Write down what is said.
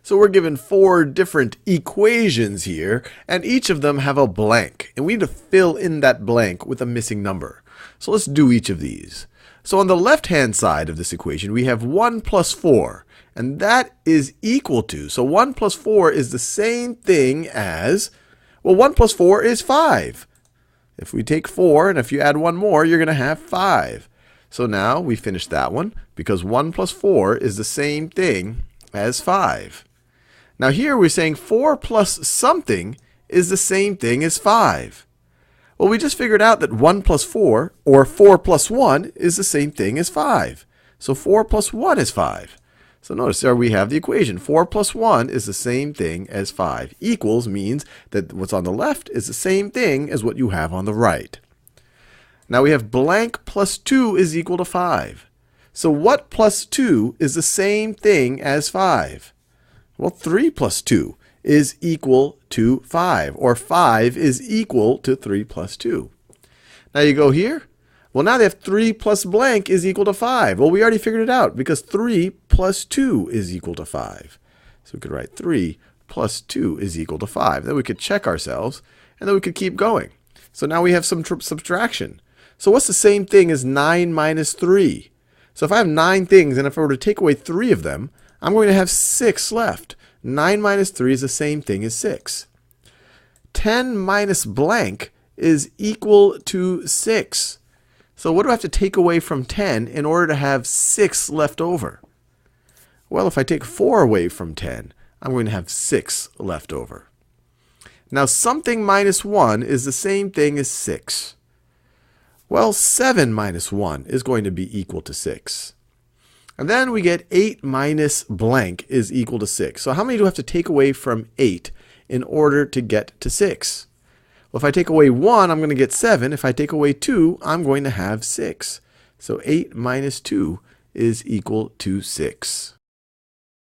So we're given 4 different equations here, and each of them have a blank. And we need to fill in that blank with a missing number. So let's do each of these. So on the left-hand side of this equation, we have 1 plus 4. And that is equal to, so 1 plus 4 is the same thing as, well, 1 plus 4 is 5. If we take 4, and if you add 1 more, you're going to have 5. So now we finish that one, because 1 plus 4 is the same thing as 5. Now here we're saying 4 plus something is the same thing as 5. Well, we just figured out that 1 plus 4, or 4 plus 1, is the same thing as 5. So 4 plus 1 is 5. So notice there we have the equation. 4 plus 1 is the same thing as 5. Equals means that what's on the left is the same thing as what you have on the right. Now we have blank plus 2 is equal to 5. So what plus 2 is the same thing as 5? Well, 3 plus 2 is equal to 5, or 5 is equal to 3 plus 2. Now you go here. Well, now they have 3 plus blank is equal to 5. Well, we already figured it out because 3 plus 2 is equal to 5. So we could write 3 plus 2 is equal to 5. Then we could check ourselves, and then we could keep going. So now we have some subtraction. So what's the same thing as 9 minus 3? So if I have 9 things, and if I were to take away 3 of them, I'm going to have 6 left. 9 minus 3 is the same thing as 6. 10 minus blank is equal to 6. So what do I have to take away from 10 in order to have 6 left over? Well, if I take 4 away from 10, I'm going to have 6 left over. Now, something minus 1 is the same thing as 6. Well, 7 minus 1 is going to be equal to 6. And then we get 8 minus blank is equal to 6. So how many do I have to take away from 8 in order to get to 6? Well, if I take away 1, I'm going to get 7. If I take away 2, I'm going to have 6. So 8 minus 2 is equal to 6.